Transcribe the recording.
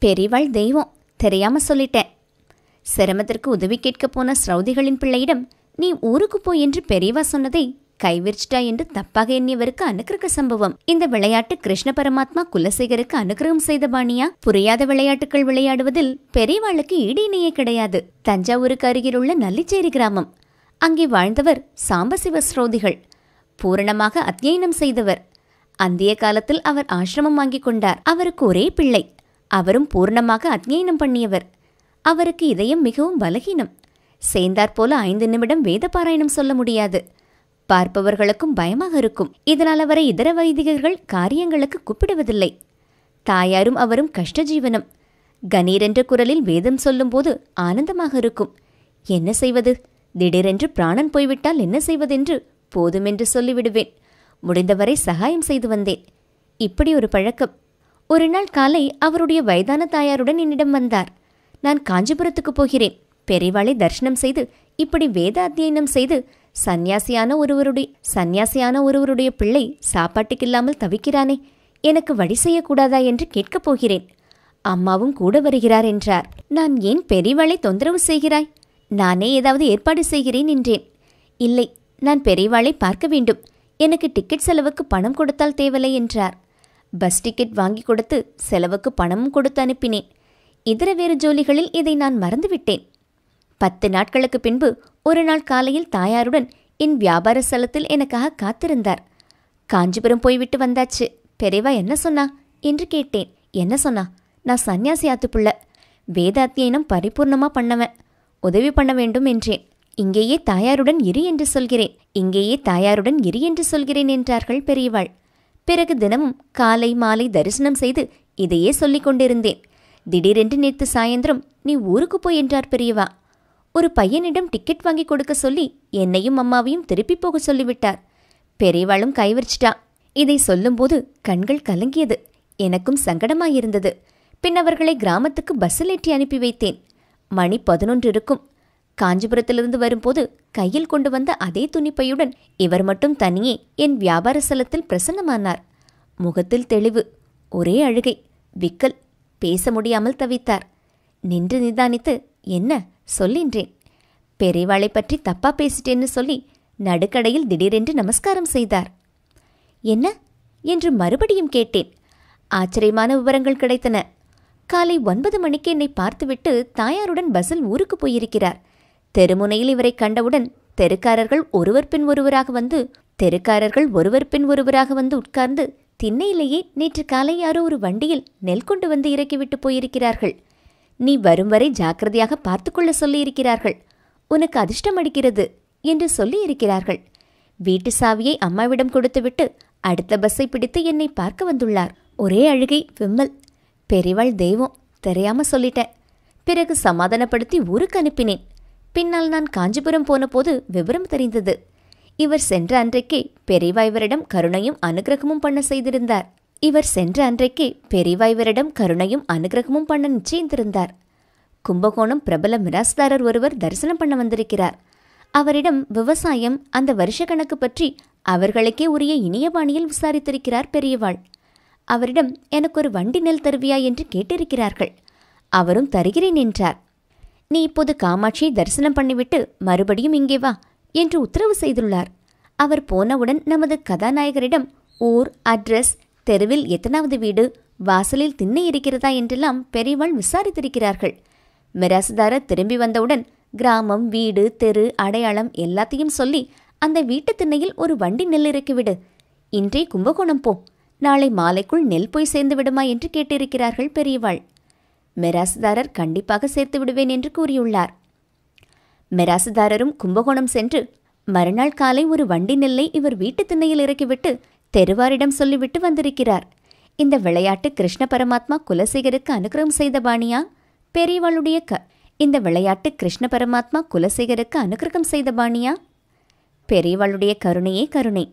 பெரியவாள் தெய்வம், தெரியாம சொல்லிட்டேன். சிரமத்திற்கு உதவி கேட்க போன ஸ்ரௌதிகளின் பிள்ளையிடம் நீ ஊருக்கு போய் என்று பெரியவா சொன்னதை கைவிரிச்சிட்டா என்று தப்பாக எண்ணியவருக்கு அனுக்கிரக சம்பவம். இந்த விளையாட்டு கிருஷ்ண பரமாத்மா குலசேகருக்கு அனுகிரகம் செய்த பாணியா? புரியாத விளையாட்டுகள் விளையாடுவதில் பெரியவாளுக்கு ஈடு இணையே கிடையாது. தஞ்சாவூருக்கு அருகிலுள்ள நல்லிச்சேரி கிராமம். அங்கே வாழ்ந்தவர் சாம்பசிவ ஸ்ரௌதிகள். பூரணமாக அத்தியனம் செய்தவர். அந்திய காலத்தில் அவர் ஆசிரமம் வாங்கிக் கொண்டார். அவருக்கு ஒரே பிள்ளை. அவரும் பூர்ணமாக அத்தியனம் பண்ணியவர். அவருக்கு இதயம் மிகவும் பலகீனம். சேர்ந்தாற்போல 5 நிமிடம் வேத பாராயணம் சொல்ல முடியாது. பார்ப்பவர்களுக்கும் பயமாக இருக்கும். இதனால் அவரை இதர வைதிகர்கள் காரியங்களுக்கு கூப்பிடுவதில்லை. தாயாரும் அவரும் கஷ்டஜீவனம். கணீரென்ற குரலில் வேதம் சொல்லும்போது ஆனந்தமாக இருக்கும். என்ன செய்வது? திடீரென்று பிராணன் போய்விட்டால் என்ன செய்வதென்று போதுமென்று சொல்லிவிடுவேன். முடிந்தவரை சகாயம் செய்து வந்தேன். இப்படி ஒரு பழக்கம். ஒரு நாள் காலை அவருடைய வயதான தாயாருடன் என்னிடம் வந்தார். நான் காஞ்சிபுரத்துக்கு போகிறேன். பெரியவாளை தரிசனம் செய்து இப்படி வேத அத்தியனம் செய்து சந்நியாசியான ஒருவருடைய பிள்ளை சாப்பாட்டுக்கில்லாமல் தவிக்கிறானே, எனக்கு வழி செய்யக்கூடாதா என்று கேட்கப் போகிறேன். அம்மாவும் கூட வருகிறார் என்றார். நான் ஏன் பெரியவாளை தொந்தரவு செய்கிறாய்? நானே ஏதாவது ஏற்பாடு செய்கிறேன் என்றேன். இல்லை, நான் பெரியவாளை பார்க்க வேண்டும். எனக்கு டிக்கெட் செலவுக்கு பணம் கொடுத்தால் தேவலை என்றார். பஸ் டிக்கெட் வாங்கி கொடுத்து செலவுக்கு பணமும் கொடுத்து அனுப்பினேன். இதர வேறு ஜோலிகளில் இதை நான் மறந்துவிட்டேன். 10 நாட்களுக்கு பின்பு ஒரு நாள் காலையில் தாயாருடன் என் வியாபார ஸ்தலத்தில் எனக்காக காத்திருந்தார். காஞ்சிபுரம் போய்விட்டு வந்தாச்சு. பெரியவா என்ன சொன்னா என்று கேட்டேன். என்ன சொன்னா? நான் சன்னியாசி ஆத்துப்புள்ள, வேத அத்தியனம் பரிபூர்ணமா பண்ணவன், உதவி பண்ண வேண்டும் என்றேன். இங்கேயே தாயாருடன் இரு என்று சொல்கிறேன் என்றார்கள் பெரியவாள். பிறகு தினமும் காலை மாலை தரிசனம் செய்து இதையே சொல்லிக் கொண்டிருந்தேன். திடீரென்று நேற்று சாயந்திரம் நீ ஊருக்கு போய் என்றார் பெரியவா. ஒரு பையனிடம் டிக்கெட் வாங்கி கொடுக்க சொல்லி என்னையும் அம்மாவையும் திருப்பி போக சொல்லிவிட்டார். பெரியவாளும் கைவிரிச்சிட்டா. இதை சொல்லும்போது கண்கள் கலங்கியது. எனக்கும் சங்கடமாயிருந்தது. பின் அவர்களை கிராமத்துக்கு பஸ்ஸில் ஏற்றி அனுப்பி வைத்தேன். மணி 11 இருக்கும். காஞ்சிபுரத்திலிருந்து வரும்போது கையில் கொண்டு வந்த அதே துணிப்பையுடன் இவர் மட்டும் தனியே என் வியாபார ஸ்தலத்தில் பிரசன்னமானார். முகத்தில் தெளிவு, ஒரே அழுகை, விக்கல். பேச முடியாமல் தவித்தார். நின்று நிதானித்து என்ன சொல்லின்றேன். பெரியவாளை பற்றி தப்பா பேசிட்டேன்னு சொல்லி நடுக்கடையில் திடீரென்று நமஸ்காரம் செய்தார். என்ன என்று மறுபடியும் கேட்டேன். ஆச்சரியமான விவரங்கள் கிடைத்தன. காலை 9 மணிக்கு என்னை பார்த்துவிட்டு தாயாருடன் பஸ்ஸில் ஊருக்கு போயிருக்கிறார். தெருமுனையில் இவரை கண்டவுடன் தெருக்காரர்கள் ஒருவர் பின் ஒருவராக வந்து உட்கார்ந்து திண்ணையிலேயே நேற்று காலை யாரோ ஒரு வண்டியில் நெல் கொண்டு வந்து இறக்கிவிட்டு போயிருக்கிறார்கள். நீ வரும் வரை ஜாக்கிரதையாக பார்த்துக்கொள்ள சொல்லியிருக்கிறார்கள். உனக்கு அதிர்ஷ்டம் அடிக்கிறது என்று சொல்லியிருக்கிறார்கள். வீட்டு சாவியை அம்மாவிடம் கொடுத்துவிட்டு அடுத்த பஸ்ஸை பிடித்து என்னை பார்க்க வந்துள்ளார். ஒரே அழுகை, விம்மல். பெரியவாள் தெய்வம், தெரியாம சொல்லிட்டேன். பிறகு சமாதானப்படுத்தி ஊருக்கு அனுப்பினேன். பின்னால் நான் காஞ்சிபுரம் போன போது விவரம் தெரிந்தது. இவர் சென்ற அன்றைக்கே பெரியவா இவரிடம் கருணையும் அனுகிரகமும் பண்ண நிச்சயித்திருந்தார். கும்பகோணம் பிரபல மிராஸ்தாரர் ஒருவர் தரிசனம் பண்ண வந்திருக்கிறார். அவரிடம் விவசாயம், அந்த வருஷ கணக்கு பற்றி அவர்களுக்கே உரிய இனிய பாணியில் விசாரித்திருக்கிறார் பெரியவாள். அவரிடம் எனக்கு ஒரு வண்டி நெல் தருவியா என்று கேட்டிருக்கிறார்கள். அவரும் தருகிறேன் என்றார். நீ இப்போது காமாட்சியை தரிசனம் பண்ணிவிட்டு மறுபடியும் இங்கே வா என்று உத்தரவு செய்துள்ளார். அவர் போனவுடன் நமது கதாநாயகரிடம் ஊர், அட்ரஸ், தெருவில் எத்தனாவது வீடு, வாசலில் திண்ணை இருக்கிறதா என்றெல்லாம் பெரியவாள் விசாரித்திருக்கிறார்கள். மிராசுதாரர் திரும்பி வந்தவுடன் கிராமம், வீடு, தெரு, அடையாளம் எல்லாத்தையும் சொல்லி அந்த வீட்டு திண்ணையில் ஒரு வண்டி நெல் இறக்கிவிடு. இன்றே கும்பகோணம் போ. நாளை மாலைக்குள் நெல் போய் சேர்ந்து விடுமா என்று கேட்டிருக்கிறார்கள் பெரியவாள். மிராசுதாரர் கண்டிப்பாக சேர்த்து விடுவேன் என்று கூறியுள்ளார். மிராசுதாரரும் கும்பகோணம் சென்று மறுநாள் காலை ஒரு வண்டி நெல்லை இவர் வீட்டு திண்ணையில் இறக்கிவிட்டு தெருவாரிடம் சொல்லிவிட்டு வந்திருக்கிறார். இந்த விளையாட்டு கிருஷ்ண பரமாத்மா குலசேகருக்கு அனுகிரகம் செய்த பாணியா? பெரியவாளுடைய கருணையே கருணை.